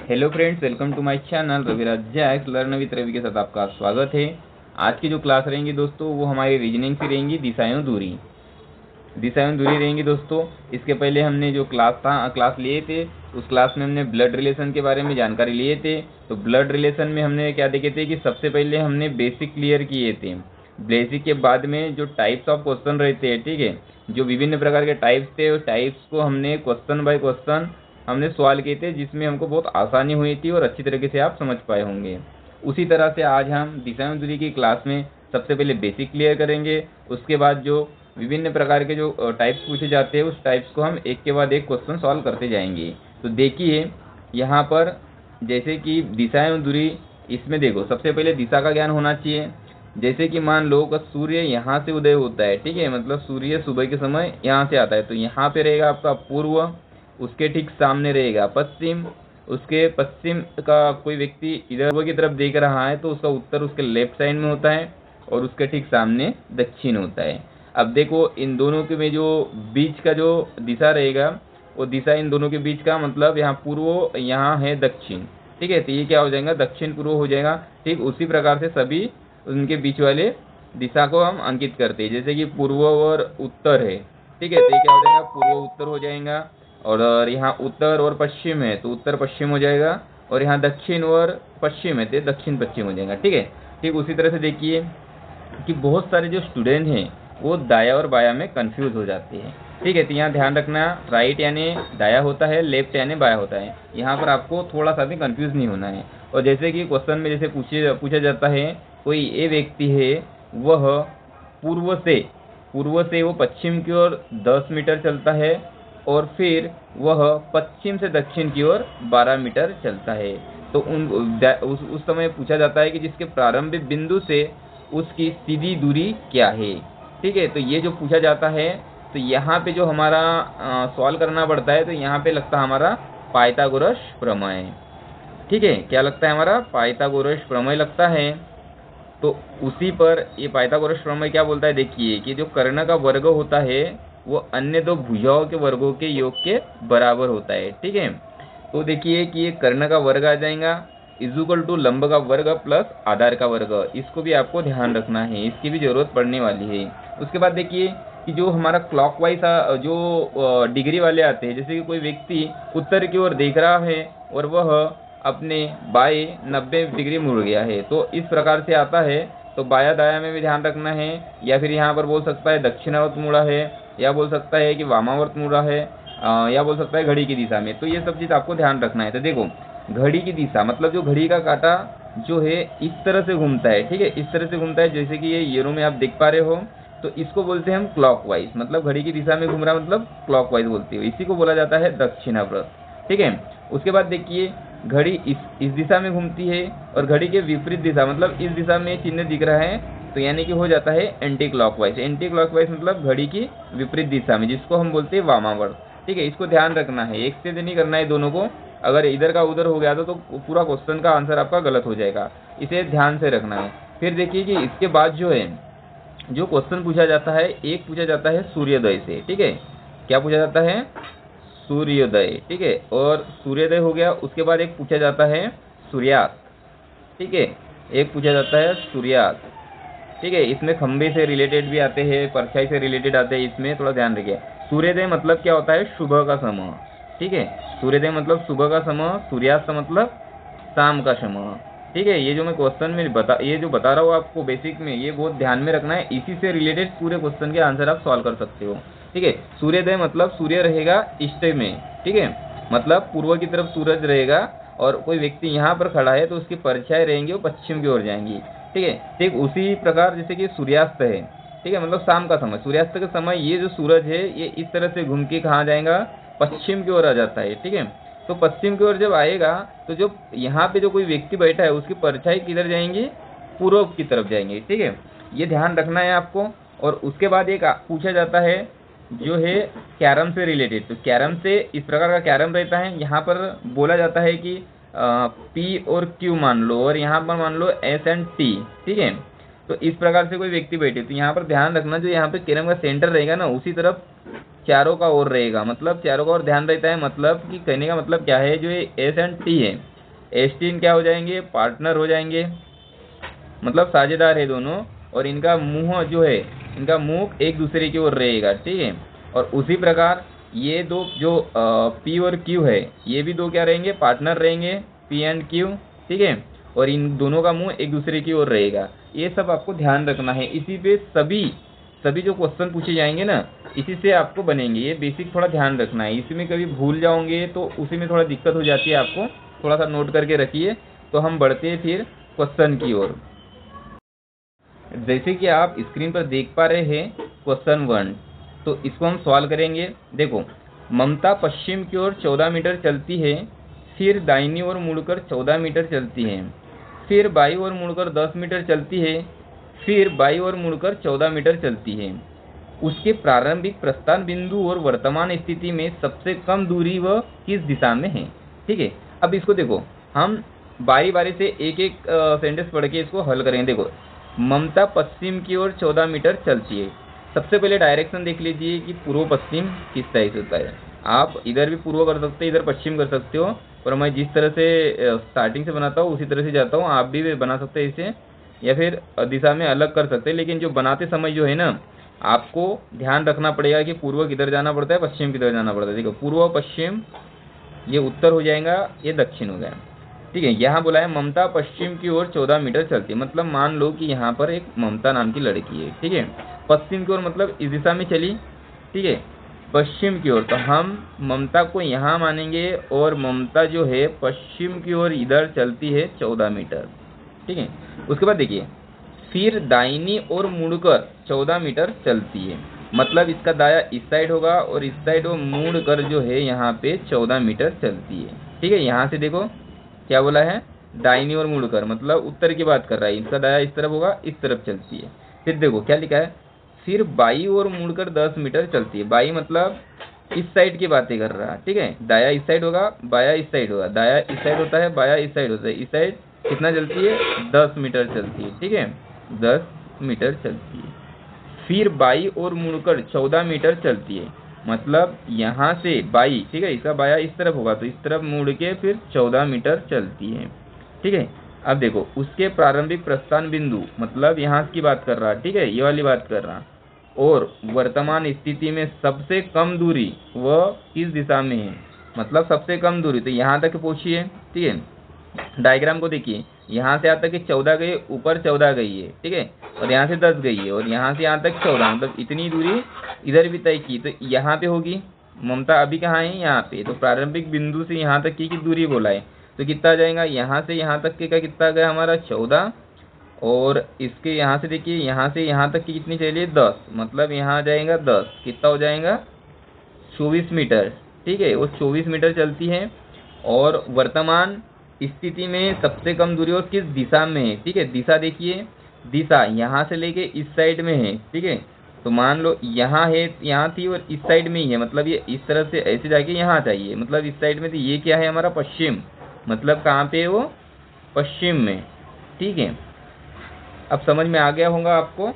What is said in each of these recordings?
Hello friends, welcome to my channel Raviraj jacks learn with Ravi के साथ आपका स्वागत है। आज की जो क्लास रहेंगी दोस्तों वो हमारी रीजनिंग से रहेंगी, दिशाएं दूरी रहेंगी दोस्तों। इसके पहले हमने जो क्लास लिए थे उस क्लास में हमने ब्लड रिलेशन के बारे में जानकारी लिए थे। तो ब्लड रिलेशन में हमने क्या देखे थे कि सबसे पहले हमने बेसिक क्लियर किए थे। बेसिक के बाद में जो टाइप्स ऑफ क्वेश्चन रहते हैं, ठीक है, जो विभिन्न प्रकार के टाइप्स थे उस टाइप्स को हमने क्वेश्चन बाय क्वेश्चन हमने सवाल किए थे, जिसमें हमको बहुत आसानी हुई थी और अच्छी तरीके से आप समझ पाए होंगे। उसी तरह से आज हम दिशा दूरी की क्लास में सबसे पहले बेसिक क्लियर करेंगे। उसके बाद जो विभिन्न प्रकार के जो टाइप्स पूछे जाते हैं उस टाइप्स को हम एक के बाद एक क्वेश्चन सॉल्व करते जाएंगे। तो देखिए यहाँ पर जैसे कि दिशाएं दूरी, इसमें देखो सबसे पहले दिशा का ज्ञान होना चाहिए। जैसे कि मान लो कि सूर्य यहाँ से उदय होता है, ठीक है, मतलब सूर्य सुबह के समय यहाँ से आता है, तो यहाँ पे रहेगा आपका पूर्व, उसके ठीक सामने रहेगा पश्चिम, उसके पश्चिम का कोई व्यक्ति इधर पूर्व की तरफ देख रहा है तो उसका उत्तर उसके लेफ्ट साइड में होता है और उसके ठीक सामने दक्षिण होता है। अब देखो इन दोनों के में जो बीच का जो दिशा रहेगा वो दिशा इन दोनों के बीच का मतलब यहाँ पूर्व, यहाँ है दक्षिण, ठीक है, तो ये क्या हो जाएगा, दक्षिण पूर्व हो जाएगा। ठीक उसी प्रकार से सभी उनके बीच वाले दिशा को हम अंकित करते हैं, जैसे कि पूर्व और उत्तर है, ठीक है, तो ये क्या हो जाएगा, पूर्व उत्तर हो जाएगा। और यहाँ उत्तर और पश्चिम है तो उत्तर पश्चिम हो जाएगा, और यहाँ दक्षिण और पश्चिम है तो दक्षिण पश्चिम हो जाएगा, ठीक है। ठीक उसी तरह से देखिए कि बहुत सारे जो स्टूडेंट हैं वो दाया और बाया में कंफ्यूज हो जाते हैं, ठीक है, तो यहाँ ध्यान रखना, राइट यानी दाया होता है, लेफ्ट यानी बाया होता है। यहाँ पर आपको थोड़ा सा भी कंफ्यूज नहीं होना है। और जैसे कि क्वेश्चन में जैसे पूछा जाता है, कोई ये व्यक्ति है वह पूर्व से वो पश्चिम की ओर 10 मीटर चलता है और फिर वह पश्चिम से दक्षिण की ओर 12 मीटर चलता है। तो उस समय पूछा जाता है कि जिसके प्रारंभिक बिंदु से उसकी सीधी दूरी क्या है, ठीक है। तो ये जो पूछा जाता है तो यहाँ पे जो हमारा सवाल करना पड़ता है, तो यहाँ पे लगता है हमारा पाइथागोरस प्रमेय, ठीक है, क्या लगता है हमारा पाइथागोरस प्रमेय लगता है। तो उसी पर ये पाइथागोरस प्रमेय क्या बोलता है, देखिए कि जो कर्ण का वर्ग होता है वो अन्य दो भुजाओं के वर्गों के योग के बराबर होता है, ठीक है। तो देखिए कि ये कर्ण का वर्ग आ जाएगा इजुकल टू लंब का वर्ग प्लस आधार का वर्ग, इसको भी आपको ध्यान रखना है, इसकी भी जरूरत पड़ने वाली है। उसके बाद देखिए कि जो हमारा क्लॉकवाइज जो डिग्री वाले आते हैं, जैसे कि कोई व्यक्ति उत्तर की ओर देख रहा है और वह अपने बाएं 90 डिग्री मुड़ गया है, तो इस प्रकार से आता है। तो बाया दाया में भी ध्यान रखना है, या फिर यहाँ पर बोल सकता है दक्षिणावर्त मुड़ा है, या बोल सकता है कि वामावर्त मुड़ा है, या बोल सकता है घड़ी की दिशा में। तो ये सब चीज़ आपको ध्यान रखना है। तो देखो घड़ी की दिशा मतलब जो घड़ी का कांटा जो है इस तरह से घूमता है, ठीक है, इस तरह से घूमता है, जैसे कि ये येरो में आप देख पा रहे हो, तो इसको बोलते हैं हम क्लॉकवाइज, मतलब घड़ी की दिशा में घूम रहा मतलब क्लॉकवाइज बोलते हो, इसी को बोला जाता है दक्षिणावर्त, ठीक है। उसके बाद देखिए घड़ी इस दिशा में घूमती है और घड़ी के विपरीत दिशा मतलब इस दिशा में चिन्ह दिख रहा है, तो यानी कि हो जाता है एंटी क्लॉकवाइज। एंटी क्लॉकवाइज मतलब घड़ी की विपरीत दिशा में, जिसको हम बोलते हैं वामावर्त, ठीक है। इसको ध्यान रखना है, एक से नहीं करना है दोनों को, अगर इधर का उधर हो गया तो पूरा क्वेश्चन का आंसर आपका गलत हो जाएगा, इसे ध्यान से रखना है। फिर देखिए कि इसके बाद जो है जो क्वेश्चन पूछा जाता है, एक पूछा जाता है सूर्योदय से, ठीक है, क्या पूछा जाता है, सूर्योदय, ठीक है, और सूर्योदय हो गया। उसके बाद एक पूछा जाता है सूर्यास्त, ठीक है, एक पूछा जाता है सूर्यास्त, ठीक है। इसमें खंबे से रिलेटेड भी आते हैं, परछाई से रिलेटेड आते हैं, इसमें थोड़ा ध्यान रखिए। सूर्योदय मतलब क्या होता है, सुबह का समय, ठीक है, सूर्योदय मतलब सुबह का समय, सूर्यास्त मतलब शाम का समय, ठीक है। ये जो मैं क्वेश्चन में ये जो बता रहा हूँ आपको बेसिक में, ये बहुत ध्यान में रखना है, इसी से रिलेटेड पूरे क्वेश्चन के आंसर आप सॉल्व कर सकते हो, ठीक है। सूर्योदय मतलब सूर्य रहेगा ईस्ट में, ठीक है, मतलब पूर्व की तरफ सूरज रहेगा और कोई व्यक्ति यहाँ पर खड़ा है तो उसकी परछाई रहेंगी वो पश्चिम की ओर जाएंगी, ठीक है। ठीक उसी प्रकार जैसे कि सूर्यास्त है, ठीक है, मतलब शाम का समय, सूर्यास्त के समय ये जो सूरज है ये इस तरह से घूम के कहाँ जाएगा, पश्चिम की ओर आ जाता है, ठीक है। तो पश्चिम की ओर जब आएगा तो जो यहाँ पे जो कोई व्यक्ति बैठा है उसकी परछाई किधर जाएंगी, पूर्व की तरफ जाएंगे, ठीक है, ये ध्यान रखना है आपको। और उसके बाद एक पूछा जाता है जो है कैरम से रिलेटेड, तो कैरम से इस प्रकार का कैरम रहता है, यहाँ पर बोला जाता है कि पी और क्यू मान लो और यहाँ पर मान लो एस एंड टी, ठीक है। तो इस प्रकार से कोई व्यक्ति बैठे, तो यहाँ पर ध्यान रखना जो यहाँ पे कैरम का सेंटर रहेगा ना उसी तरफ चारों का ओर रहेगा, मतलब चारों का ओर ध्यान रहता है, मतलब कि कहने का मतलब क्या है, जो ये एस एंड टी है एस्टीन क्या हो जाएंगे, पार्टनर हो जाएंगे, मतलब साझेदार है दोनों, और इनका मुंह जो है, इनका मुख एक दूसरे की ओर रहेगा, ठीक है। और उसी प्रकार ये दो जो पी और क्यू है, ये भी दो क्या रहेंगे, पार्टनर रहेंगे, पी एंड क्यू, ठीक है। और इन दोनों का मुंह एक दूसरे की ओर रहेगा। ये सब आपको ध्यान रखना है। इसी पे सभी सभी जो क्वेश्चन पूछे जाएंगे ना, इसी से आपको बनेंगे। ये बेसिक थोड़ा ध्यान रखना है, इसी में कभी भूल जाओगे तो उसी में थोड़ा दिक्कत हो जाती है, आपको थोड़ा सा नोट करके रखिए। तो हम बढ़ते हैं फिर क्वेश्चन की ओर। जैसे कि आप स्क्रीन पर देख पा रहे हैं क्वेश्चन 1, तो इसको हम सॉल्व करेंगे। देखो, ममता पश्चिम की ओर 14 मीटर चलती है, फिर दाहिनी ओर मुड़कर 14 मीटर चलती है, फिर बाईं ओर मुड़कर 10 मीटर चलती है, फिर बाईं ओर मुड़कर 14 मीटर चलती है। उसके प्रारंभिक प्रस्थान बिंदु और वर्तमान स्थिति में सबसे कम दूरी वह किस दिशा में है, ठीक है। अब इसको देखो, हम बारी बारी से एक एक सेंटेंस पढ़ के इसको हल करेंगे। देखो, ममता पश्चिम की ओर 14 मीटर चलती है। सबसे पहले डायरेक्शन देख लीजिए कि पूर्व पश्चिम किस तरह से होता है। आप इधर भी पूर्व कर सकते हैं, इधर पश्चिम कर सकते हो, और मैं जिस तरह से स्टार्टिंग से बनाता हूँ उसी तरह से जाता हूँ। आप भी बना सकते हैं इसे, या फिर दिशा में अलग कर सकते हैं। लेकिन जो बनाते समय जो है ना, आपको ध्यान रखना पड़ेगा कि पूर्व किधर जाना पड़ता है, पश्चिम किधर जाना पड़ता है। देखो, पूर्व पश्चिम, ये उत्तर हो जाएगा, ये दक्षिण हो गया, ठीक है। यहाँ बोला है ममता पश्चिम की ओर 14 मीटर चलती है, मतलब मान लो कि यहाँ पर एक ममता नाम की लड़की है, ठीक है। पश्चिम की ओर मतलब इस दिशा में चली, ठीक है, पश्चिम की ओर। तो हम ममता को यहाँ मानेंगे, और ममता जो है पश्चिम की ओर इधर चलती है 14 मीटर, ठीक है। उसके बाद देखिए, फिर दाहिनी ओर मुड़कर 14 मीटर चलती है, मतलब इसका दाया इस साइड होगा और इस साइड वो मुड़कर जो है यहाँ पे 14 मीटर चलती है, ठीक है। यहाँ से देखो क्या बोला है, दाहिनी ओर मुड़कर, मतलब उत्तर की बात कर रहा है। इसका दाया इस तरफ होगा, इस तरफ चलती है। फिर देखो क्या लिखा है, फिर बाई ओर मुड़कर 10 मीटर चलती है। बाई मतलब इस साइड की बातें कर रहा है, ठीक है। दाया इस साइड होगा, बाया इस साइड होगा, दाया इस साइड होता है, बाया इस साइड होता है। इस साइड कितना चलती है, 10 मीटर चलती है, ठीक है, 10 मीटर चलती है। फिर बाई ओर मुड़कर 14 मीटर चलती है, मतलब यहाँ से बाई, ठीक है, इसका बाया इस तरफ होगा तो इस तरफ मुड़ के फिर 14 मीटर चलती है, ठीक है। अब देखो, उसके प्रारंभिक प्रस्थान बिंदु, मतलब यहाँ की बात कर रहा, ठीक है, ये वाली बात कर रहा, और वर्तमान स्थिति में सबसे कम दूरी वह किस दिशा में है, मतलब सबसे कम दूरी, तो यहाँ तक पहुंची है, ठीक है। डायग्राम को देखिए, यहाँ से यहाँ तक 14 गई, ऊपर 14 गई है, ठीक है, और यहाँ से 10 गई है, और यहाँ से यहाँ तक 14, मतलब इतनी दूरी इधर भी तय की, तो यहाँ पे होगी। ममता अभी कहाँ है, यहाँ पे। तो प्रारंभिक बिंदु से यहाँ तक की दूरी बोला है, तो कितना आ जाएगा, यहाँ से यहाँ तक के का कितना गया हमारा 14, और इसके यहाँ से देखिए, यहाँ से यहाँ तक की कितनी चलिए 10, मतलब यहाँ आ जाएगा 10, कितना हो जाएगा 24 मीटर, ठीक है। वो 24 मीटर चलती है, और वर्तमान स्थिति में सबसे कम दूरी और किस दिशा में है, ठीक है। दिशा देखिए, दिशा यहाँ से लेके इस साइड में है, ठीक है। तो मान लो यहाँ है, यहाँ थी और इस साइड में ही है, मतलब ये इस तरह से ऐसे जाके यहाँ चाहिए, मतलब इस साइड में थी। ये क्या है हमारा पश्चिम, मतलब कहाँ पे है वो, पश्चिम में, ठीक है। अब समझ में आ गया होगा आपको।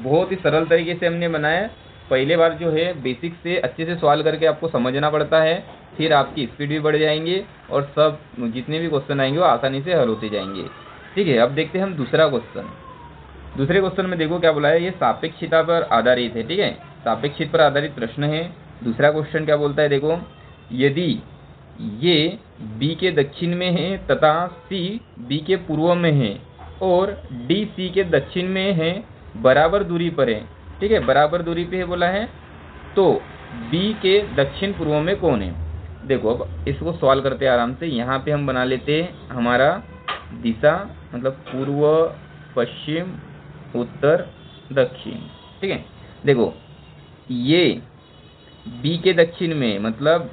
बहुत ही सरल तरीके से हमने बनाया। पहले बार जो है बेसिक से अच्छे से सवाल करके आपको समझना पड़ता है, फिर आपकी स्पीड भी बढ़ जाएंगे, और सब जितने भी क्वेश्चन आएंगे वो आसानी से हल होते जाएंगे, ठीक है। अब देखते हैं हम दूसरा क्वेश्चन। दूसरे क्वेश्चन में देखो क्या बोला है, ये सापेक्षिता पर आधारित है, ठीक है, सापेक्षित पर आधारित प्रश्न है। दूसरा क्वेश्चन क्या बोलता है, देखो, यदि ये बी के दक्षिण में है तथा सी बी के पूर्व में है और डी सी के दक्षिण में है, बराबर दूरी पर है, ठीक है, बराबर दूरी पे है बोला है, तो बी के दक्षिण पूर्व में कौन है। देखो, अब इसको सॉल्व करते हैं आराम से। यहाँ पे हम बना लेते हैं हमारा दिशा, मतलब पूर्व पश्चिम उत्तर दक्षिण, ठीक है। देखो, ये बी के दक्षिण में, मतलब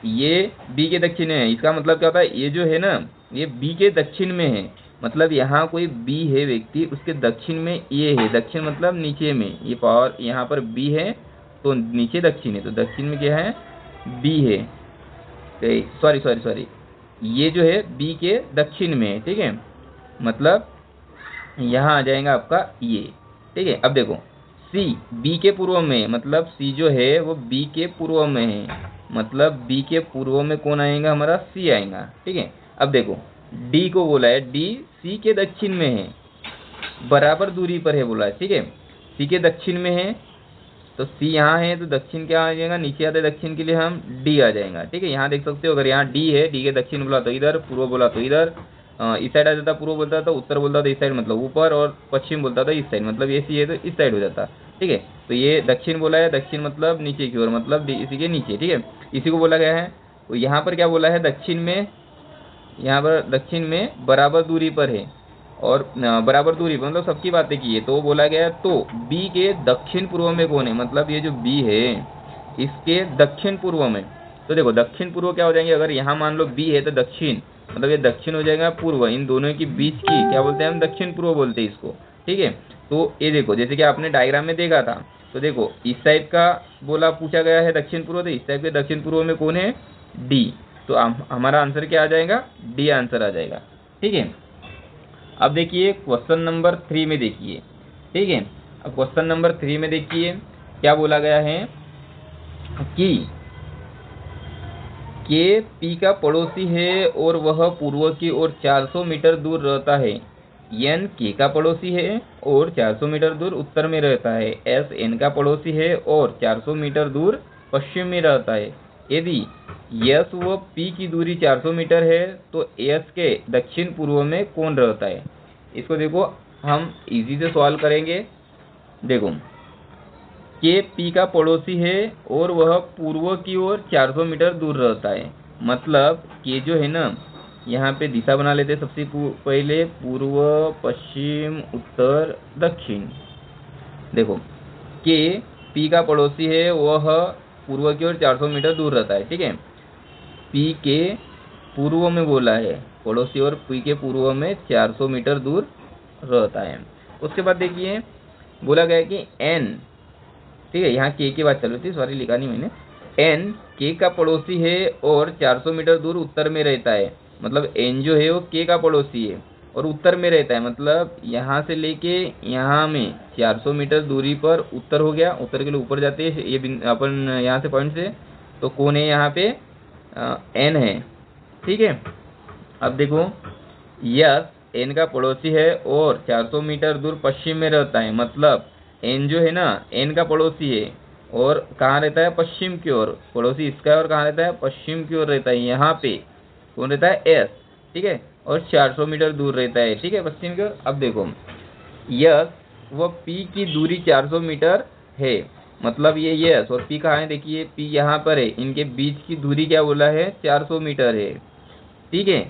ये बी के दक्षिण है, इसका मतलब क्या होता है, ये जो है ना, ये बी के दक्षिण में है, मतलब यहाँ कोई बी है व्यक्ति, उसके दक्षिण में ये है। दक्षिण मतलब नीचे में, ये पावर यहाँ पर बी है तो नीचे दक्षिण है, तो दक्षिण में क्या है, बी है। सॉरी, ये जो है बी के दक्षिण में है, ठीक है, मतलब यहाँ आ जाएगा आपका ये, ठीक है। अब देखो, सी बी के पूर्व में, मतलब सी जो है वो बी के पूर्व में है, मतलब बी के पूर्व में कौन आएगा, हमारा सी आएगा, ठीक है। अब देखो डी को बोला है, डी सी के दक्षिण में है, बराबर दूरी पर है बोला है, ठीक है। सी के दक्षिण में है तो सी यहाँ है तो दक्षिण क्या आ जाएगा, नीचे आते दक्षिण के लिए हम डी आ जाएगा, ठीक है। यहाँ देख सकते हो अगर यहाँ डी है, डी के दक्षिण बोला तो इधर, पूर्व बोला तो इधर, इस साइड आ जाता, पूर्व बोलता था, उत्तर बोलता था इस साइड मतलब ऊपर, और पश्चिम बोलता था इस साइड मतलब ये सी है तो इस साइड हो जाता, ठीक है। तो ये दक्षिण बोला है, दक्षिण मतलब नीचे की ओर मतलब इसी के नीचे, ठीक है, इसी को बोला गया है। तो यहाँ पर क्या बोला है, दक्षिण में, यहाँ पर दक्षिण में बराबर दूरी पर है, और बराबर दूरी पर मतलब सबकी बातें की है, तो बोला गया तो बी के दक्षिण पूर्व में कौन है, मतलब ये जो बी है इसके दक्षिण पूर्व में। तो देखो दक्षिण पूर्व क्या हो जाएंगे, अगर यहाँ मान लो बी है तो दक्षिण मतलब ये दक्षिण हो जाएगा, पूर्व इन दोनों के बीच की क्या बोलते हैं हम, दक्षिण पूर्व बोलते हैं इसको, ठीक है। तो ये देखो जैसे कि आपने डायग्राम में देखा था, तो देखो इस टाइप का बोला पूछा गया है दक्षिण पूर्व, तो इस टाइप के दक्षिण पूर्व में कौन है, डी। तो हमारा आंसर क्या आ जाएगा, डी आंसर आ जाएगा, ठीक है। अब देखिए क्वेश्चन नंबर 3 में देखिए, ठीक है। अब क्वेश्चन नंबर 3 में देखिए क्या बोला गया है कि के पी का पड़ोसी है और वह पूर्व की ओर 400 मीटर दूर रहता है। एन के का पड़ोसी है और 400 मीटर दूर उत्तर में रहता है। एस एन का पड़ोसी है और 400 मीटर दूर पश्चिम में रहता है। यदि एस व पी की दूरी 400 मीटर है तो एस के दक्षिण पूर्व में कौन रहता है। इसको देखो हम इजी से सॉल्व करेंगे। देखो के पी का पड़ोसी है और वह पूर्व की ओर 400 मीटर दूर रहता है, मतलब के जो है ना, यहाँ पे दिशा बना लेते हैं सबसे पहले, पूर्व पश्चिम उत्तर दक्षिण। देखो के पी का पड़ोसी है, वह पूर्व की ओर 400 मीटर दूर रहता है, ठीक है। पी के पूर्व में बोला है, पड़ोसी और पी के पूर्व में 400 मीटर दूर रहता है। उसके बाद देखिए बोला गया कि एन, ठीक है, यहाँ के की बात चल रही थी, सॉरी लिखा नहीं मैंने। एन के का पड़ोसी है और 400 मीटर दूर उत्तर में रहता है, मतलब एन जो है वो के का पड़ोसी है और उत्तर में रहता है, मतलब यहाँ से लेके यहाँ में 400 मीटर दूरी पर उत्तर हो गया। उत्तर के लिए ऊपर जाते हैं ये अपन यहाँ से पॉइंट से, तो कौन है यहाँ पे, एन है, ठीक है। अब देखो यस एन का पड़ोसी है और 400 मीटर दूर पश्चिम में रहता है, मतलब एन जो है ना एन का पड़ोसी है और कहाँ रहता है, पश्चिम की ओर, पड़ोसी इसका है और कहाँ रहता है, पश्चिम की ओर रहता है। यहाँ पे कौन रहता है, एस, ठीक है, और 400 मीटर दूर रहता है, ठीक है, पश्चिम की ओर। अब देखो यस व पी की दूरी 400 मीटर है, मतलब ये यस और पी कहाँ है, देखिए पी यहाँ पर है, इनके बीच की दूरी क्या बोला है, 400 मीटर है, ठीक है।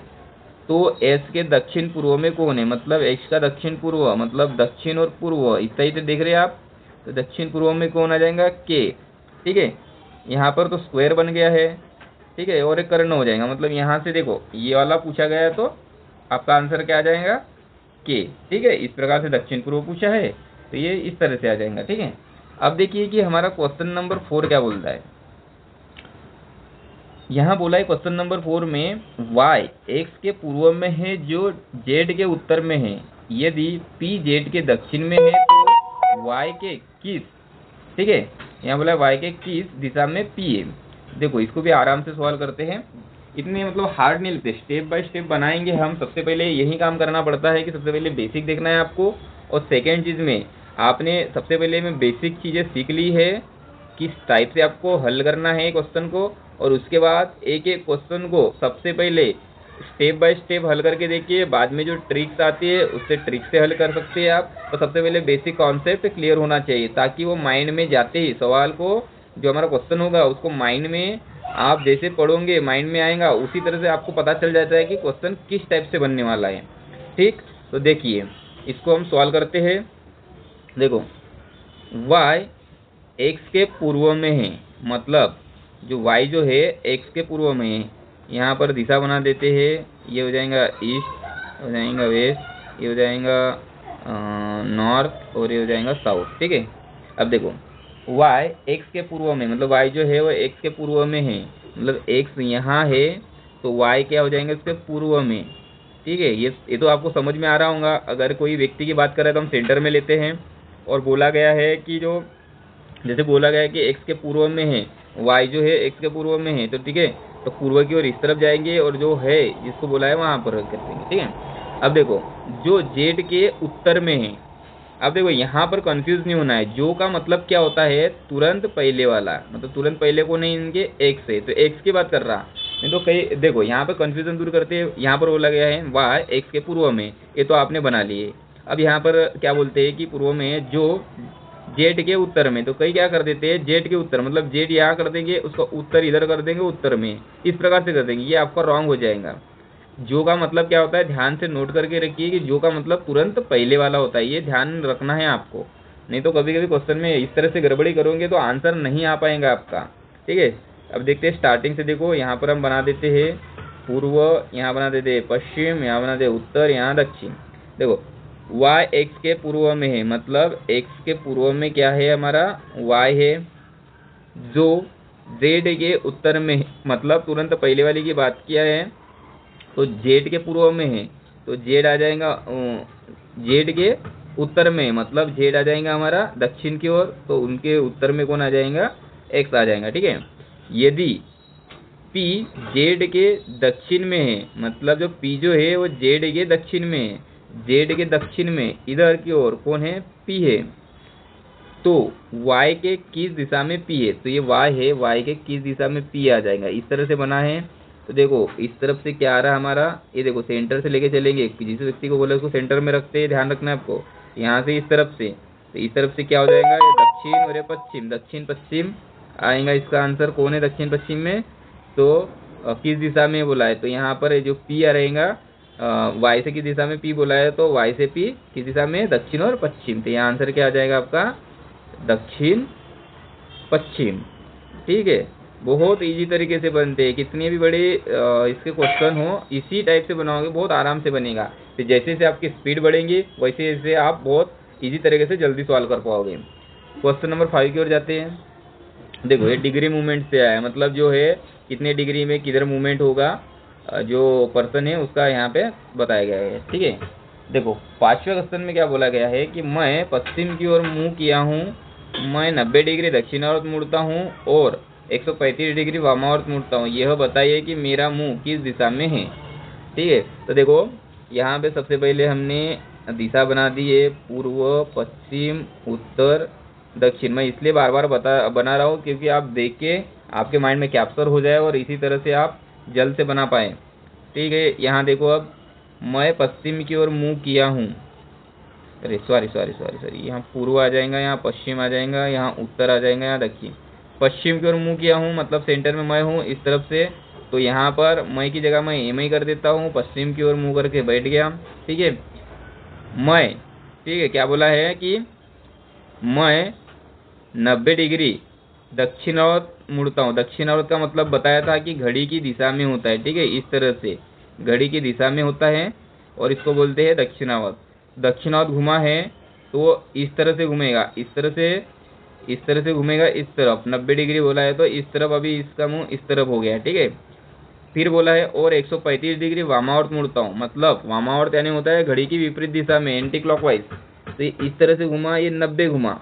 तो एस के दक्षिण पूर्व में कौन है, मतलब एक्स का दक्षिण पूर्व मतलब दक्षिण और पूर्व इस तरह से देख रहे हैं आप, तो दक्षिण पूर्व में कौन आ जाएगा, के, ठीक है। यहाँ पर तो स्क्वायर बन गया है, ठीक है, और एक कर्ण हो जाएगा, मतलब यहाँ से देखो ये वाला पूछा गया है तो आपका आंसर क्या आ जाएगा, के, ठीक है। इस प्रकार से दक्षिण पूर्व पूछा है तो ये इस तरह से आ जाएगा, ठीक है। अब देखिए कि हमारा क्वेश्चन नंबर 4 क्या बोलता है। यहाँ बोला है क्वेश्चन नंबर 4 में y x के पूर्व में है जो z के उत्तर में है, यदि p z के दक्षिण में है तो y के किस, ठीक है, यहाँ बोला y के किस दिशा में p है। देखो इसको भी आराम से सॉल्व करते हैं, इतने मतलब हार्ड नहीं लगते, स्टेप बाय स्टेप बनाएंगे हम। सबसे पहले यही काम करना पड़ता है कि सबसे पहले बेसिक देखना है आपको, और सेकेंड चीज़ में आपने सबसे पहले में बेसिक चीज़ें सीख ली है, किस टाइप से आपको हल करना है क्वेश्चन को, और उसके बाद एक एक क्वेश्चन को सबसे पहले स्टेप बाय स्टेप हल करके देखिए, बाद में जो ट्रिक्स आती है उससे ट्रिक से हल कर सकते हैं आप। तो सबसे पहले बेसिक कॉन्सेप्ट क्लियर होना चाहिए, ताकि वो माइंड में जाते ही सवाल को, जो हमारा क्वेश्चन होगा उसको माइंड में आप जैसे पढ़ोगे माइंड में आएगा, उसी तरह से आपको पता चल जाता है कि क्वेश्चन किस टाइप से बनने वाला है, ठीक। तो देखिए इसको हम सॉल्व करते हैं। देखो y x के पूर्व में है, मतलब जो y जो है x के पूर्व में है, यहाँ पर दिशा बना देते हैं, ये हो जाएगा ईस्ट, हो जाएगा वेस्ट, ये हो जाएगा नॉर्थ और ये हो जाएगा साउथ, ठीक है। अब देखो y x के पूर्व में, मतलब y जो है वो x के पूर्व में है, मतलब x यहाँ है तो y क्या हो जाएंगे इसके पूर्व में, ठीक है। ये तो आपको समझ में आ रहा होगा। अगर कोई व्यक्ति की बात करें तो हम सेंटर में लेते हैं, और बोला गया है कि जो जैसे बोला गया है कि x के पूर्व में है, y जो है x के पूर्व में है, तो ठीक है, तो पूर्व की ओर इस तरफ जाएंगे और जो है जिसको बोला है वहां पर कर देंगे। ठीक है, अब देखो जो जेड के उत्तर में है, अब देखो यहाँ पर कंफ्यूज नहीं होना है। जो का मतलब क्या होता है, तुरंत पहले वाला, मतलब तुरंत पहले को नहीं, इनके एक्स है तो एक्स की बात कर रहा। नहीं तो कई देखो यहाँ पर कंफ्यूजन दूर करते हैं, यहाँ पर बोला गया है वाई एक्स के पूर्व में, ये तो आपने बना लिए। अब यहाँ पर क्या बोलते हैं कि पूर्व में जो जेड के उत्तर में, तो कई क्या कर देते हैं जेड के उत्तर, मतलब जेड यहाँ कर देंगे, उसका उत्तर इधर कर देंगे उत्तर में, इस प्रकार से कर देंगे, ये आपका रॉन्ग हो जाएगा। जो का मतलब क्या होता है, ध्यान से नोट करके रखिए कि जो का मतलब तुरंत पहले वाला होता है, ये ध्यान रखना है आपको। नहीं तो कभी कभी क्वेश्चन में इस तरह से गड़बड़ी करोगे तो आंसर नहीं आ पाएगा आपका। ठीक है, अब देखते हैं स्टार्टिंग से। देखो यहाँ पर हम बना देते हैं पूर्व, यहाँ बना देते हैं पश्चिम, यहाँ बना देते उत्तर, यहाँ दक्षिण। देखो y x के पूर्व में है, मतलब x के पूर्व में क्या है हमारा y है, जो z के उत्तर में है, मतलब तुरंत पहले वाली की बात किया है तो z के पूर्व में है, तो z आ जाएगा z के उत्तर में, मतलब z आ जाएगा हमारा दक्षिण की ओर, तो उनके उत्तर में कौन आ जाएगा, x आ जाएगा। ठीक है, यदि p z के दक्षिण में है, मतलब जो p जो है वो z के दक्षिण में है, z के दक्षिण में इधर की ओर कौन है, p है, तो y के किस दिशा में p है, तो ये y है, y के किस दिशा में p आ जाएगा, इस तरह से बना है। तो देखो इस तरफ से क्या आ रहा है हमारा, ये देखो सेंटर से लेके चलेंगे, जिस व्यक्ति को बोला उसको सेंटर में रखते हैं, ध्यान रखना है आपको। यहाँ से इस तरफ से, तो इस तरफ से क्या हो जाएगा, ये दक्षिण और ये पश्चिम, दक्षिण पश्चिम आएगा। इसका आंसर कौन है दक्षिण पश्चिम में, तो किस दिशा में बोला है, तो यहाँ पर जो p आ रहेगा y से किस दिशा में p बोला है, तो y से p किस दिशा में, दक्षिण और पश्चिम, तो यहाँ आंसर क्या आ जाएगा आपका, दक्षिण पश्चिम। ठीक है, बहुत इजी तरीके से बनते हैं, कितने भी बड़े इसके क्वेश्चन हो इसी टाइप से बनाओगे बहुत आराम से बनेगा। तो जैसे जैसे आपकी स्पीड बढ़ेंगी वैसे वैसे आप बहुत इजी तरीके से जल्दी सॉल्व कर पाओगे। क्वेश्चन नंबर 5 की ओर जाते हैं। देखो ये डिग्री मूवमेंट से आया, मतलब जो है कितने डिग्री में किधर मूवमेंट होगा, जो पर्सन है उसका यहाँ पे बताया गया है। ठीक है, देखो 5वें क्वेश्चन में क्या बोला गया है कि मैं पश्चिम की ओर मुंह किया हूँ, मैं 90 डिग्री दक्षिणावर्त मुड़ता हूँ और 135 डिग्री वामावर्त मुड़ता हूँ, यह बताइए कि मेरा मुंह किस दिशा में है। ठीक है, तो देखो यहाँ पे सबसे पहले हमने दिशा बना दी है पूर्व पश्चिम उत्तर दक्षिण। मैं इसलिए बार बार बना रहा हूँ क्योंकि आप देख के आपके माइंड में कैप्चर हो जाए और इसी तरह से आप जल्द से बना पाए। ठीक है, यहाँ देखो अब मैं पश्चिम की ओर मुंह किया हूँ, अरे सॉरी यहाँ पूर्व आ जाएगा, यहाँ पश्चिम आ जाएगा, यहाँ उत्तर आ जाएगा, यहाँ दक्षिण। पश्चिम की ओर मुंह किया हूँ मतलब सेंटर में मैं हूँ इस तरफ से, तो यहाँ पर मैं की जगह मैं एम ही कर देता हूँ, पश्चिम की ओर मुंह करके बैठ गया। ठीक है, मैं, ठीक है क्या बोला है कि मैं 90 डिग्री दक्षिणावर्त मुड़ता हूँ। दक्षिणावर्त का मतलब बताया था कि घड़ी की दिशा में होता है। ठीक है, इस तरह से घड़ी की दिशा में होता है और इसको बोलते हैं दक्षिणावर्त। दक्षिणावर्त घुमा है तो इस तरह से घूमेगा, इस तरह से घूमेगा इस तरफ। 90 डिग्री बोला है तो इस तरफ, अभी इसका मुंह इस तरफ हो गया। ठीक है, फिर बोला है और 135 डिग्री वामावर्त मुड़ता हूँ, मतलब वामावर्त यानी होता है घड़ी की विपरीत दिशा में, एंटी क्लॉकवाइज। तो इस तरह से घुमा, ये 90 घुमा।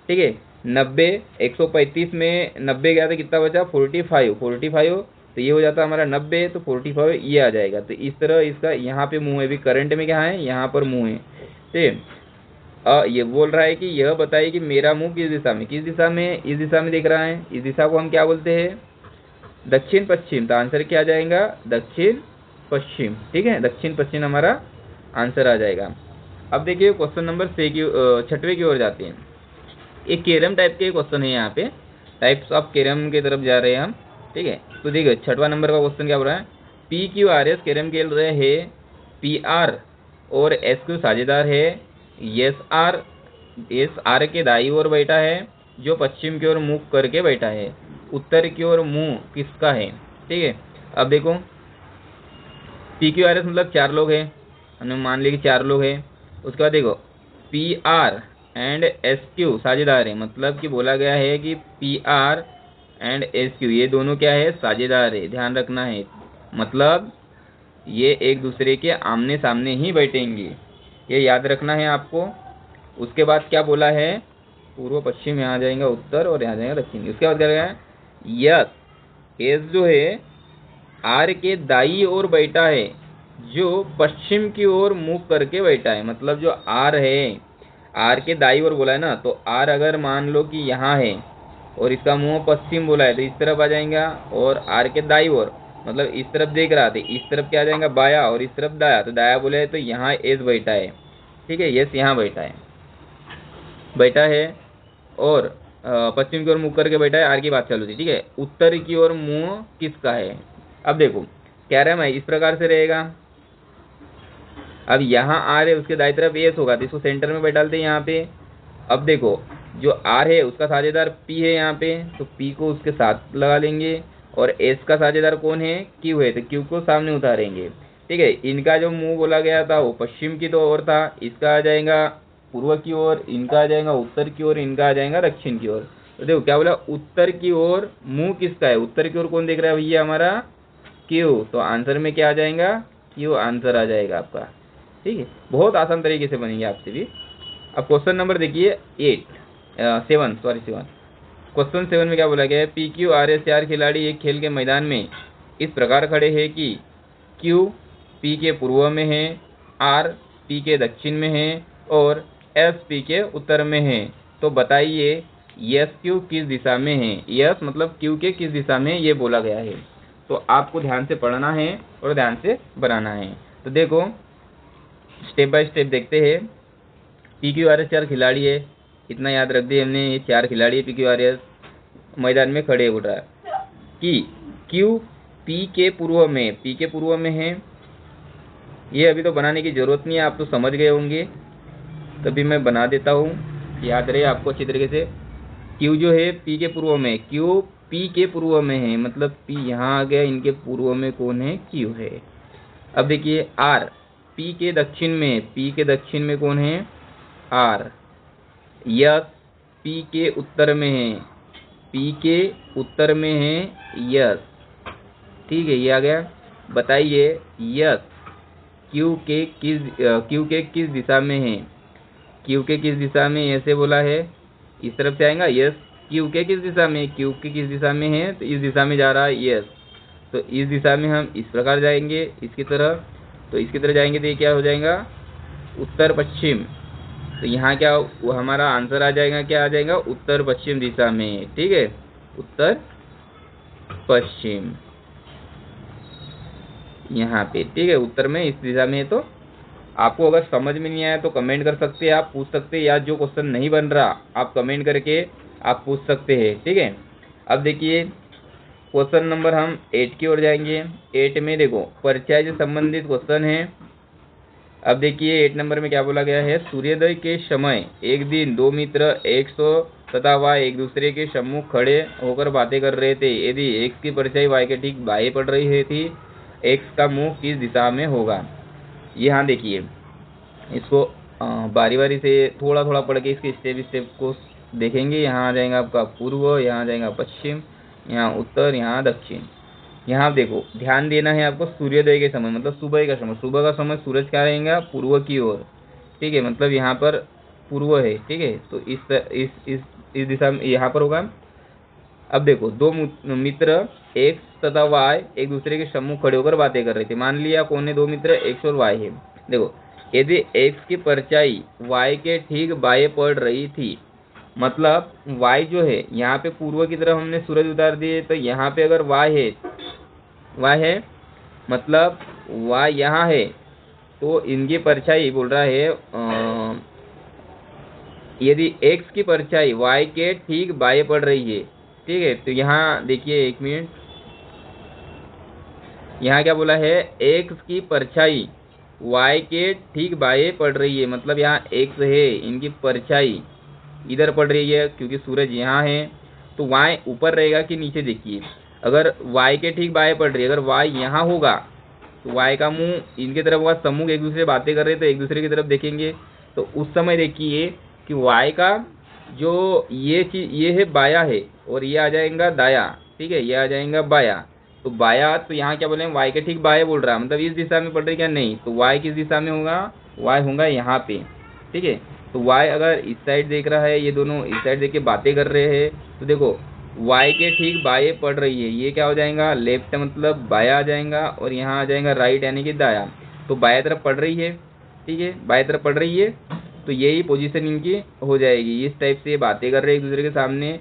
ठीक है, 90 135 में 90 गया था, कितना बचा 45, तो ये हो जाता है हमारा 90, तो 45 ये आ जाएगा। तो इस तरह इसका यहाँ पे मुंह है, अभी करंट में क्या है, यहाँ पर मुंह है। ठीक है, ये बोल रहा है कि यह बताइए कि मेरा मुंह किस दिशा में, किस दिशा में, इस दिशा में दिख रहा है। इस दिशा को हम क्या बोलते हैं, दक्षिण पश्चिम। तो आंसर क्या आ जाएगा, दक्षिण पश्चिम। ठीक है, दक्षिण पश्चिम हमारा आंसर आ जाएगा। अब देखिए क्वेश्चन नंबर 6वें की ओर जाते हैं। एक कैरम टाइप के क्वेश्चन है, यहाँ पे टाइप्स ऑफ कैरम की तरफ जा रहे हैं हम। ठीक है, तो देखिए 6वां नंबर का क्वेश्चन क्या बोल रहा है, PQRS कैरम खेल रहे हैं, PR और SQ साझेदार है, SR के दाईं ओर बैठा है, जो पश्चिम की ओर मुंह करके बैठा है, उत्तर की ओर मुंह किसका है। ठीक है, अब देखो PQRS मतलब 4 लोग हैं, हमने मान लिया कि 4 लोग हैं। उसके बाद देखो PR एंड SQ साझेदार है, मतलब कि बोला गया है कि PR एंड SQ ये दोनों क्या है, साझेदार है। ध्यान रखना है, मतलब ये एक दूसरे के आमने सामने ही बैठेंगे, ये याद रखना है आपको। उसके बाद क्या बोला है, पूर्व पश्चिम, यहाँ जाएगा उत्तर और यहाँ जाएगा दक्षिण। उसके बाद क्या है, यस एस जो है आर के दाई ओर बैठा है, जो पश्चिम की ओर मुंह करके बैठा है। मतलब जो आर है, आर के दाई ओर बोला है ना, तो आर अगर मान लो कि यहाँ है और इसका मुंह पश्चिम बोला है तो इस तरफ आ जाएगा, और आर के दाई ओर मतलब इस तरफ देख रहा था, इस तरफ क्या आ जाएगा बाया, और इस तरफ दाया, तो दाया बोले तो यहाँ एस बैठा है। ठीक है, यस यहाँ बैठा है और पश्चिम की ओर मुंह करके बैठा है, आर की बात चालू थी। ठीक है, उत्तर की ओर मुंह किसका है। अब देखो कह रहा है मैं इस प्रकार से रहेगा। अब यहाँ आर है, उसके दाई तरफ एस होगा, तो इसको सेंटर में बैठा देते हैं यहाँ पे। अब देखो जो आर है उसका साझेदार पी है यहाँ पे, तो पी को उसके साथ लगा लेंगे, और एस का साझेदार कौन है, क्यू है, तो क्यू को सामने उतारेंगे। ठीक है, इनका जो मुंह बोला गया था वो पश्चिम की तो ओर था, इसका आ जाएगा पूर्व की ओर, इनका आ जाएगा उत्तर की ओर, इनका आ जाएगा दक्षिण की ओर। तो देखो क्या बोला, उत्तर की ओर मुंह किसका है, उत्तर की ओर कौन देख रहा है भैया, हमारा क्यू, तो आंसर में क्या आ जाएगा, क्यू आंसर आ जाएगा आपका। ठीक है, बहुत आसान तरीके से बनेंगे आपसे भी। अब क्वेश्चन नंबर देखिए 7 क्वेश्चन 7 में क्या बोला गया है, पी क्यू आर एस 4 खिलाड़ी एक खेल के मैदान में इस प्रकार खड़े हैं कि क्यू पी के पूर्व में है, आर पी के दक्षिण में है, और एस पी के उत्तर में है। तो बताइए यस क्यू किस दिशा में है, यस मतलब क्यू के किस दिशा में ये बोला गया है। तो आपको ध्यान से पढ़ना है और ध्यान से बनाना है। तो देखो स्टेप बाय स्टेप देखते हैं। पी क्यू आर एस 4 खिलाड़ी है, इतना याद रख दिए हमने, ये 4 खिलाड़ी है पी क्यू आर एस, मैदान में खड़े बोल रहा है कि क्यू पी के पूर्व में, पी के पूर्व में है। ये अभी तो बनाने की जरूरत नहीं है, आप तो समझ गए होंगे, तभी मैं बना देता हूँ, याद रहे आपको अच्छी तरीके से। क्यू जो है पी के पूर्व में, क्यू पी के पूर्व में है, मतलब पी यहाँ आ गया, इनके पूर्व में कौन है, क्यू है। अब देखिए आर पी के दक्षिण में, पी के दक्षिण में कौन है, आर। यस पी के उत्तर में है, पी के उत्तर में है यस। ठीक है, ये आ गया। बताइए यस क्यू के किस दिशा में है, क्यू के किस दिशा में, ऐसे बोला है, इस तरफ से आएगा यस क्यू के किस दिशा में, क्यू के किस दिशा में है, तो इस दिशा में जा रहा है यस। तो इस दिशा में हम इस प्रकार जाएंगे इसकी तरफ, तो इसकी तरफ जाएंगे तो ये क्या हो जाएगा, उत्तर पश्चिम। तो यहाँ क्या वो हमारा आंसर आ जाएगा, क्या आ जाएगा, उत्तर पश्चिम दिशा में। ठीक है, उत्तर पश्चिम यहाँ पे। ठीक है, उत्तर में इस दिशा में है। तो आपको अगर समझ में नहीं आया तो कमेंट कर सकते हैं, आप पूछ सकते हैं, या जो क्वेश्चन नहीं बन रहा आप कमेंट करके आप पूछ सकते हैं। ठीक है, अब देखिए क्वेश्चन नंबर हम 8 की ओर जाएंगे। 8 में देखो परिचय से संबंधित क्वेश्चन है। अब देखिए 8 नंबर में क्या बोला गया है, सूर्योदय के समय एक दिन दो मित्र X तथा Y एक दूसरे के सम्मुख खड़े होकर बातें कर रहे थे। यदि X की परछाई Y के ठीक बाएं पड़ रही थी, X का मुंह किस दिशा में होगा। यहाँ देखिए इसको बारी बारी से थोड़ा थोड़ा पढ़ के इसके स्टेप स्टेप को देखेंगे। यहाँ आ जाएगा आपका पूर्व, यहाँ आ जाएगा पश्चिम, यहाँ उत्तर, यहाँ दक्षिण। यहाँ देखो ध्यान देना है आपको, सूर्योदय के समय मतलब सुबह का समय, सुबह का समय सूरज क्या रहेगा, पूर्व की ओर। ठीक है, मतलब यहाँ पर पूर्व है। ठीक है, तो इस दिशा में यहाँ पर होगा। अब देखो दो मित्र X तथा Y एक दूसरे के सम्मुख खड़े होकर बातें कर रहे थे। मान लिया कौन है, दो मित्र X और Y है। देखो यदि X की परछाई Y के ठीक बाएं पड़ रही थी, मतलब Y जो है यहाँ पे पूर्व की तरफ हमने सूरज उतार दिए, तो यहाँ पे अगर Y है मतलब Y यहाँ है, तो इनकी परछाई बोल रहा है यदि X की परछाई Y के ठीक बाएं पड़ रही है। ठीक है, तो यहाँ देखिए एक मिनट, यहाँ क्या बोला है, X की परछाई Y के ठीक बाएं पड़ रही है, मतलब यहाँ X है, इनकी परछाई इधर पड़ रही है क्योंकि सूरज यहाँ है, तो Y ऊपर रहेगा कि नीचे। देखिए अगर Y के ठीक बाएं पड़ रही है, अगर Y यहाँ होगा तो Y का मुंह इनके तरफ होगा, सम्मुख एक दूसरे से बातें कर रहे तो एक दूसरे की तरफ देखेंगे। तो उस समय देखिए कि Y का जो ये चीज ये है बाया है, और ये आ जाएगा दाया। ठीक है, ये आ जाएगा बाया। तो बाया, तो यहाँ क्या बोले, Y के ठीक बाया बोल रहा है, मतलब इस दिशा में पड़ रही क्या, नहीं। तो Y किस दिशा में होगा, Y होगा यहाँ पे। ठीक है, तो Y अगर इस साइड देख रहा है, ये दोनों इस साइड देख के बातें कर रहे हैं, तो देखो वाई के ठीक बाएं पड़ रही है, ये क्या हो जाएगा, लेफ्ट मतलब बाया आ जाएगा, और यहाँ आ जाएगा राइट यानी कि दाया। तो बाएं तरफ पड़ रही है, ठीक है, बाएं तरफ पड़ रही है, तो यही पोजीशन इनकी हो जाएगी। इस टाइप से बातें कर रहे हैं एक दूसरे के सामने।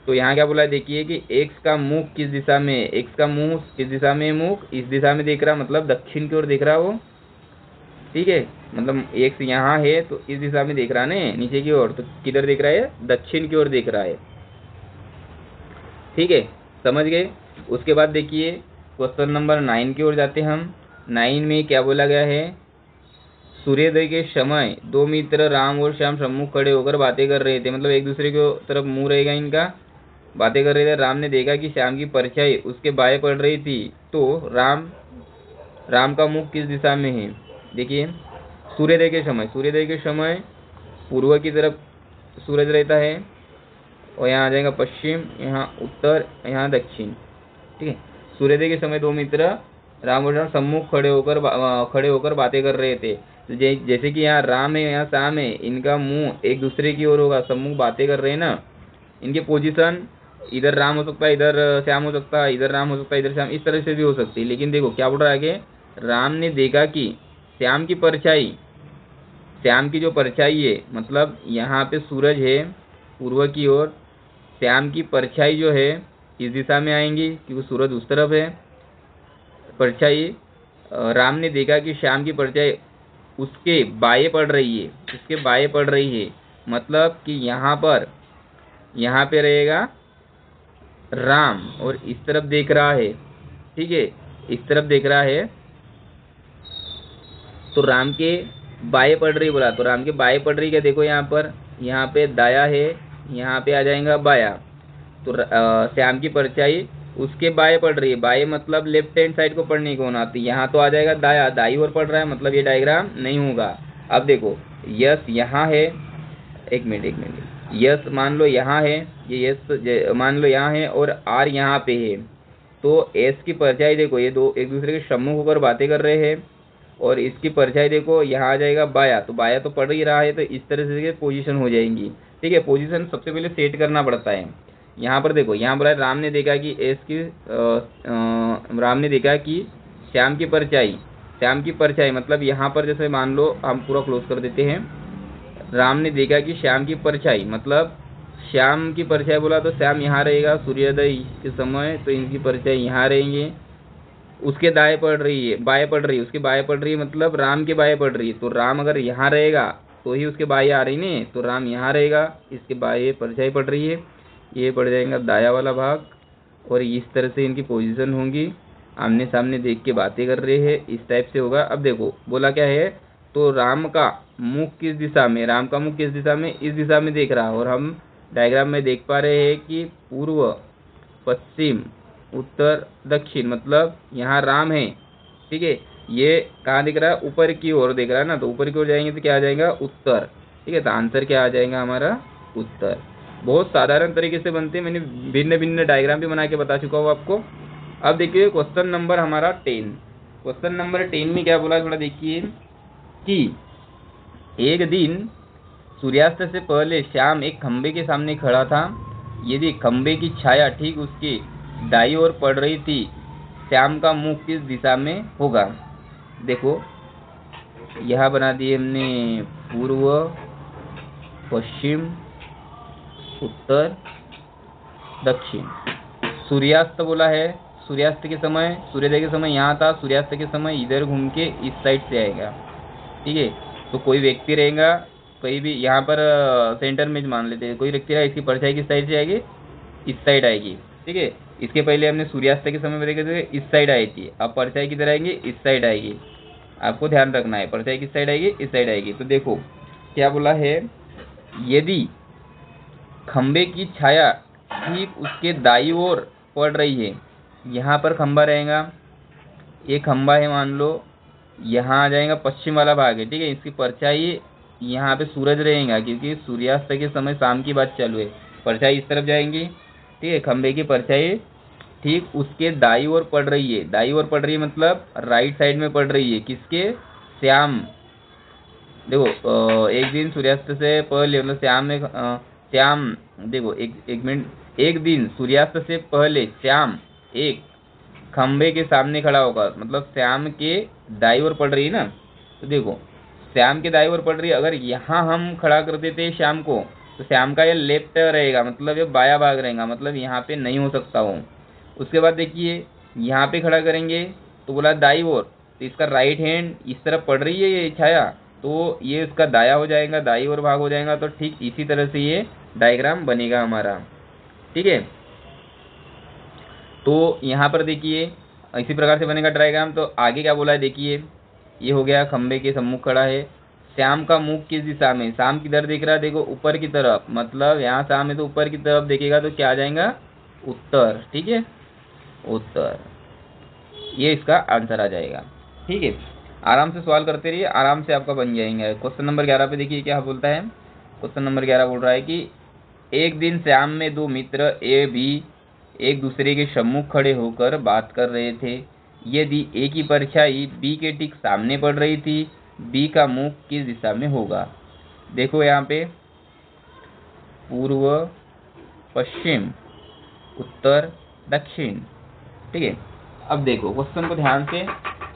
तो यहाँ क्या बोला है देखिए कि एक्स का मुख किस दिशा में है, एक्स का मुंह किस दिशा में है, मुख इस दिशा में देख रहा, मतलब दक्षिण की ओर देख रहा वो, ठीक है, मतलब एक्स यहाँ है तो इस दिशा में देख रहा है नीचे की ओर, तो किधर देख रहा है, दक्षिण की ओर देख रहा है, ठीक है, समझ गए। उसके बाद देखिए क्वेश्चन नंबर 9 की ओर जाते हैं हम। 9 में क्या बोला गया है, सूर्योदय के समय दो मित्र राम और श्याम सम्मुख खड़े होकर बातें कर रहे थे, मतलब एक दूसरे की तरफ मुंह रहेगा इनका, बातें कर रहे थे। राम ने देखा कि श्याम की परछाई उसके बाएं पड़ रही थी, तो राम का मुख किस दिशा में है, देखिए सूर्योदय के समय पूर्व की तरफ सूरज रहता है, और यहाँ आ जाएगा पश्चिम, यहाँ उत्तर, यहाँ दक्षिण, ठीक है। सूर्योदय के समय दो मित्र राम और श्याम सम्मुख खड़े होकर बातें कर रहे थे। तो जैसे कि यहाँ राम है, यहाँ श्याम है, इनका मुंह एक दूसरे की ओर होगा, सम्मुख बातें कर रहे हैं ना, इनके पोजीशन इधर राम हो सकता है, इधर श्याम हो सकता है, इधर राम हो सकता है, इधर श्याम, इस तरह से भी हो सकती है। लेकिन देखो क्या बोल रहा है आगे, राम ने देखा कि श्याम की जो परछाई है, मतलब यहाँ पे सूरज है पूर्व की ओर, श्याम की परछाई जो है इस दिशा में आएंगी क्योंकि सूरज उस तरफ है। परछाई राम ने देखा कि श्याम की परछाई उसके बाएं पड़ रही है, मतलब कि यहाँ पे रहेगा राम और इस तरफ देख रहा है, ठीक है, इस तरफ देख रहा है, तो राम के बाएं पड़ रही बोला, तो राम के बाएं पड़ रही क्या, देखो यहाँ पे दाया है, यहाँ पे आ जाएगा बाया, तो श्याम की परछाई उसके बाएं पड़ रही है, बाएं मतलब लेफ्ट हैंड साइड को पढ़ने को होना, तो यहाँ तो आ जाएगा दाया, दाई ओर पड़ रहा है, मतलब ये डायग्राम नहीं होगा। अब देखो यस यहाँ है, एक मिनट, यस मान लो यहाँ है, ये यस मान लो यहाँ है, और आर यहाँ पे है, तो एस की परछाई देखो, ये दो एक दूसरे के सम्मुख होकर बातें कर रहे हैं, और इसकी परछाई देखो यहाँ आ जाएगा बाया, तो बाया तो पड़ ही रहा है, तो इस तरह से पोजीशन हो जाएंगी, ठीक है। पोजीशन सबसे पहले सेट करना पड़ता है। यहाँ पर देखो, यहाँ बोला राम ने देखा कि श्याम की परछाई मतलब यहाँ पर जैसे मान लो हम पूरा क्लोज कर देते हैं, राम ने देखा कि श्याम की परछाई मतलब श्याम की परछाई बोला तो श्याम यहाँ रहेगा सूर्योदय के समय, तो इनकी परछाई यहाँ रहेंगे, उसके बाएं पड़ रही है, उसके बाएं पड़ रही है मतलब राम के बाएं पड़ रही है, तो राम अगर यहाँ रहेगा तो ही उसके बाएं आ रही ने, तो राम यहाँ रहेगा, इसके बाएं परछाई पड़ रही है, ये पड़ जाएगा दाया वाला भाग, और इस तरह से इनकी पोजीशन होंगी, आमने सामने देख के बातें कर रहे हैं, इस टाइप से होगा। अब देखो बोला क्या है, तो राम का मुख किस दिशा में, इस दिशा में देख रहा है, और हम डायग्राम में देख पा रहे हैं कि पूर्व पश्चिम उत्तर दक्षिण, मतलब यहाँ राम है, ठीक है, ये कहाँ दिख रहा है, ऊपर की ओर देख रहा है ना, तो ऊपर की ओर जाएंगे तो क्या आ जाएगा, उत्तर, ठीक है, तो आंसर क्या आ जाएगा हमारा, उत्तर। बहुत साधारण तरीके से बनते हैं, मैंने भिन्न भिन्न डायग्राम भी बना के बता चुका हूँ आपको। अब देखिए क्वेश्चन नंबर हमारा 10, क्वेश्चन नंबर 10 में क्या बोला, थोड़ा देखिए कि एक दिन सूर्यास्त से पहले श्याम एक खंबे के सामने खड़ा था, यदि खंबे की छाया ठीक उसके दाईं ओर पड़ रही थी, श्याम का मुख किस दिशा में होगा। देखो यहाँ बना दिए हमने पूर्व पश्चिम उत्तर दक्षिण। सूर्यास्त बोला है, सूर्यास्त के समय सूर्योदय के समय यहाँ था, सूर्यास्त के समय इधर घूम के इस साइड से आएगा, ठीक है। तो कोई व्यक्ति रहेगा कहीं भी, यहाँ पर सेंटर में मान लेते हैं, कोई व्यक्ति रहेगा, इसकी परछाई किस साइड से आएगी, इस साइड आएगी, ठीक है। इसके पहले हमने सूर्यास्त के समय में देखे थे इस साइड आई थी, अब परछाई किधर आएंगी, इस साइड आएगी, आपको ध्यान रखना है, परछाई किस साइड आएगी, इस साइड आएगी। तो देखो क्या बोला है, यदि खंबे की छाया ठीक उसके दाईं ओर पड़ रही है, यहाँ पर खंबा रहेगा, ये खंबा है मान लो, यहाँ आ जाएगा पश्चिम वाला भाग है, ठीक है, इसकी परछाई यहाँ पे सूरज रहेगा क्योंकि सूर्यास्त के समय शाम की बात चालू है, परछाई इस तरफ जाएंगी, ठीक है, खंबे की परछाई ठीक उसके दाईं ओर पड़ रही है, दाईं ओर पड़ रही है मतलब राइट साइड में पड़ रही है, किसके, श्याम। देखो एक दिन सूर्यास्त से पहले मतलब श्याम, देखो एक मिनट, एक दिन सूर्यास्त से पहले श्याम एक खंबे के सामने खड़ा होगा, मतलब श्याम के दाईं ओर पड़ रही है ना, तो देखो श्याम के दाईं ओर पड़ रही है, अगर यहाँ हम खड़ा कर देते श्याम को तो श्याम का ये लेफ्ट रहेगा, मतलब ये बाया भाग रहेगा, मतलब यहाँ पे नहीं हो सकता वो। उसके बाद देखिए यहाँ पे खड़ा करेंगे तो बोला दाईं ओर, तो इसका राइट हैंड इस तरफ पड़ रही है ये छाया, तो ये इसका दाया हो जाएगा, दाईं ओर भाग हो जाएगा। तो ठीक इसी तरह से ये डायग्राम बनेगा हमारा, ठीक है। तो यहाँ पर देखिए इसी प्रकार से बनेगा डायग्राम। तो आगे क्या बोला है देखिए, ये हो गया खंबे के सम्मुख खड़ा है, श्याम का मुख किस दिशा में, शाम किधर देख रहा है, देखो ऊपर की तरफ, मतलब यहाँ शाम है तो ऊपर की तरफ देखेगा तो क्या आ जाएगा, उत्तर, ठीक है, उत्तर, ये इसका आंसर आ जाएगा, ठीक है। आराम से सवाल करते रहिए, आराम से आपका बन जाएंगे। क्वेश्चन नंबर 11 पे देखिए क्या बोलता है। क्वेश्चन नंबर 11 बोल रहा है कि एक दिन श्याम में दो मित्र ए बी एक दूसरे के सम्मुख खड़े होकर बात कर रहे थे। यदि ए की परछाई बी के ठीक सामने पड़ रही थी, बी का मुख किस दिशा में होगा। देखो यहाँ पे पूर्व, पश्चिम, उत्तर, दक्षिण, ठीक है। अब देखो क्वेश्चन को ध्यान से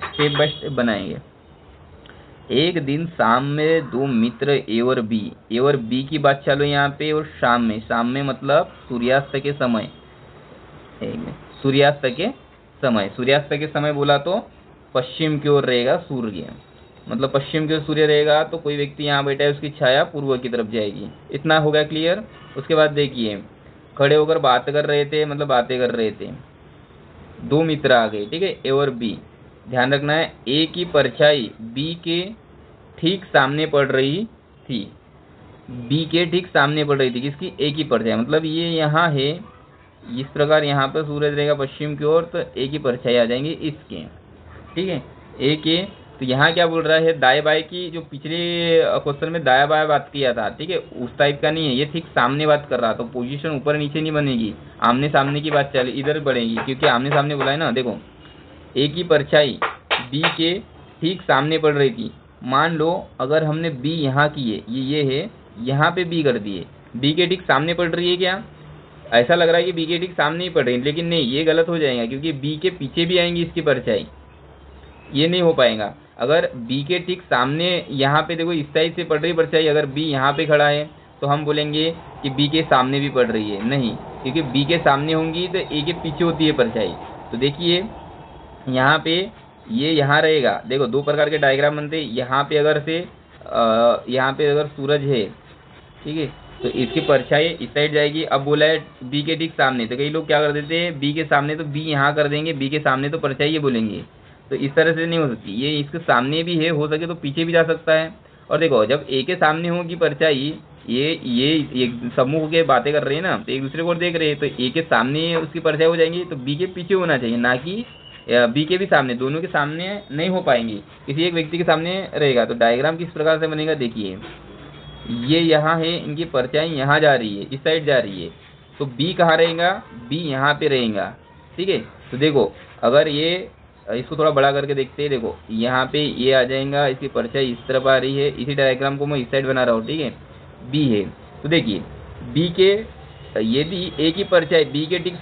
स्टेप बाय स्टेप बनाएंगे। एक दिन शाम में दो मित्र ए और बी की बात चलो यहाँ पे, और शाम में मतलब सूर्यास्त के समय, सूर्यास्त के समय बोला तो पश्चिम की ओर रहेगा सूर्य, मतलब पश्चिम की ओर सूर्य रहेगा, तो कोई व्यक्ति यहाँ बैठा है उसकी छाया पूर्व की तरफ जाएगी। इतना हो गया क्लियर। उसके बाद देखिए खड़े होकर बात कर रहे थे, मतलब बातें कर रहे थे, दो मित्र आ गए, ठीक है, ए और बी। ध्यान रखना है ए की परछाई बी के ठीक सामने पड़ रही थी, बी के ठीक सामने पड़ रही थी, किसकी, ए की परछाई, मतलब ये यहाँ है, इस प्रकार यहाँ पर सूरज रहेगा पश्चिम की ओर, तो ए की परछाई आ जाएंगी इसके, ठीक है, ए के। तो यहाँ क्या बोल रहा है, दाएं बाएं की, जो पिछले क्वेश्चन में दाया बाया बात किया था, ठीक है, उस टाइप का नहीं है, ये ठीक सामने बात कर रहा, तो पोजीशन ऊपर नीचे नहीं बनेगी, आमने सामने की बात चले इधर बढ़ेगी, क्योंकि आमने सामने बोला है ना। देखो ए की परछाई बी के ठीक सामने पड़ रही थी, मान लो अगर हमने बी यहाँ की है, ये है, यहाँ पे बी कर दिए, बी के ठीक सामने पड़ रही है, क्या ऐसा लग रहा है कि बी के ठीक सामने ही पड़ रही है, लेकिन नहीं, ये गलत हो जाएगा, क्योंकि बी के पीछे भी आएंगी इसकी परछाई, ये नहीं हो पाएगा। अगर बी के ठीक सामने यहाँ पे देखो इस साइड से पड़ रही परछाई, अगर बी यहाँ पे खड़ा है तो हम बोलेंगे कि बी के सामने भी पड़ रही है, नहीं, क्योंकि बी के सामने होंगी तो ए के पीछे होती है परछाई। तो देखिए यहाँ पे ये यहाँ रहेगा, देखो दो प्रकार के डायग्राम बनते हैं, यहाँ पे अगर सूरज है, ठीक है, तो इसकी परछाई इस साइड जाएगी। अब बोला है बी के ठीक सामने, तो कई लोग क्या कर देते हैं, बी के सामने तो बी यहाँ कर देंगे, बी के सामने तो परछाई ये बोलेंगे, तो इस तरह से नहीं हो सकती, ये इसके सामने भी है, हो सके तो पीछे भी जा सकता है। और देखो जब ए के सामने होगी परछाई, ये समूह के बातें कर रहे हैं ना, तो एक दूसरे को देख रहे हैं, तो ए के सामने उसकी परछाई हो जाएंगी, तो बी के पीछे होना चाहिए, ना कि बी के भी सामने, दोनों के सामने नहीं हो पाएंगी, किसी एक व्यक्ति के सामने रहेगा। तो डायग्राम किस प्रकार से बनेगा देखिए, ये यहाँ है, इनकी परछाई यहाँ जा रही है, इस साइड जा रही है, तो बी कहाँ रहेगा, बी यहाँ पे रहेगा, ठीक है। तो देखो अगर ये, इसको थोड़ा बड़ा करके देखते हैं, देखो यहाँ पे ये आ जाएगा, इसकी परछाई इस तरफ आ रही है, इसी डायग्राम को मैं इस साइड बना रहा हूँ, ठीक है, बी है, तो देखिए बी के, यदि ए की परछाई बी के ठीक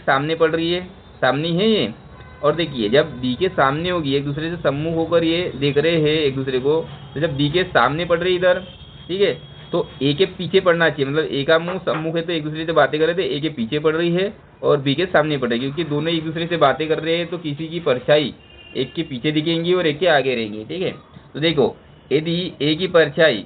सामने पड़ रही है, सामने है ये, और देखिए जब बी के सामने होगी, एक दूसरे से सम्मुख होकर ये देख रहे हैं एक दूसरे को, तो जब बी के सामने पड़ रही इधर, ठीक है, तो ए के पीछे पड़ना चाहिए, मतलब ए का मुंह सम्मुख है तो एक दूसरे से बातें कर रहे थे, ए के पीछे पड़ रही है और बी के सामने पड़ रही है, क्योंकि दोनों एक दूसरे से बातें कर रहे हैं, तो किसी की परछाई एक के पीछे दिखेंगी और एक के आगे रहेंगी, ठीक है। तो देखो यदि ए की परछाई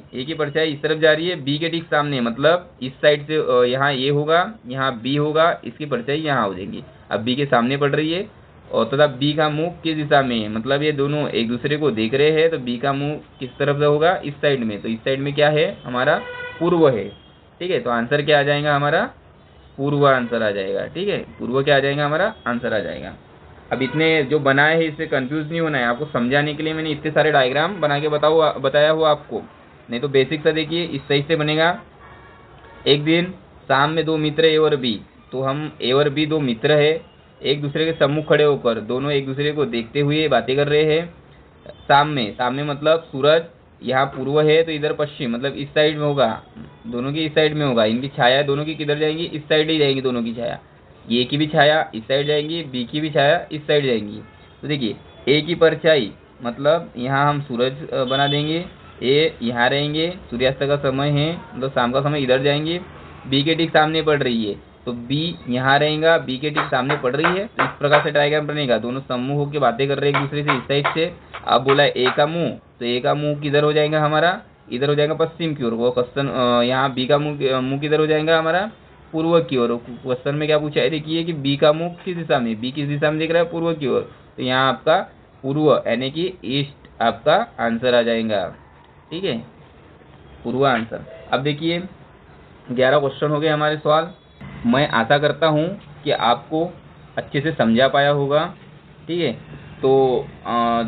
इस तरफ जा रही है, बी के ठीक सामने, मतलब इस साइड से यहाँ ए होगा, यहाँ बी होगा, इसकी परछाई यहाँ हो जाएंगी। अब बी के सामने पड़ रही है और तथा बी का मुंह किस दिशा में है, मतलब ये दोनों एक दूसरे को देख रहे हैं, तो बी का मुंह किस तरफ से होगा, इस साइड में, तो इस साइड में क्या है हमारा, पूर्व है, ठीक है। तो आंसर क्या आ जाएगा हमारा, पूर्व आंसर आ जाएगा, ठीक है, पूर्व क्या आ जाएगा हमारा, आंसर आ जाएगा। अब इतने जो बनाए हैं इससे कंफ्यूज नहीं होना है, आपको समझाने के लिए मैंने इतने सारे डायग्राम बना के बताया हुआ आपको, नहीं तो बेसिक सा देखिए इस सही से बनेगा। एक दिन शाम में दो मित्र ए और बी, तो हम ए और बी दो मित्र है, एक दूसरे के सम्मुख खड़े होकर दोनों एक दूसरे को देखते हुए बातें कर रहे हैं। सामने मतलब सूरज यहाँ पूर्व है तो इधर पश्चिम, मतलब इस साइड में होगा, दोनों की इस साइड में होगा। इनकी छाया दोनों की किधर जाएंगी, इस साइड ही जाएंगी दोनों की छाया। ए की भी छाया इस साइड जाएंगी, बी की भी छाया इस साइड जाएंगी। तो देखिए ए की परछाई, मतलब यहाँ हम सूरज बना देंगे, ए यहाँ रहेंगे, सूर्यास्त का समय है मतलब शाम का समय, इधर जाएंगे। बी के ठीक सामने पड़ रही है तो बी यहाँ रहेगा, बी के ठीक सामने पड़ रही है, तो इस प्रकार से डायग्राम बनेगा। दोनों सम्मुख होकर बातें कर रहे हैं एक दूसरे से इस साइड से। अब बोला ए का मुंह, तो ए का मुंह किधर हो जाएगा हमारा, इधर हो जाएगा पश्चिम की ओर। वो क्वेश्चन यहाँ बी का मुंह किधर हो जाएगा हमारा, पूर्व की ओर। क्वेश्चन में क्या पूछा है देखिए कि बी का मुंह किस दिशा में, बी किस दिशा में दिख रहा है, पूर्व की ओर। तो यहाँ आपका पूर्व यानी कि ईस्ट आपका आंसर आ जाएगा। ठीक है, पूर्व आंसर। अब देखिए 11 क्वेश्चन हो गए हमारे सवाल। मैं आशा करता हूँ कि आपको अच्छे से समझा पाया होगा। ठीक है, तो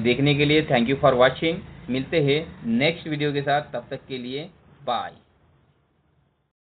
देखने के लिए थैंक यू फॉर वॉचिंग। मिलते हैं नेक्स्ट वीडियो के साथ, तब तक के लिए बाय।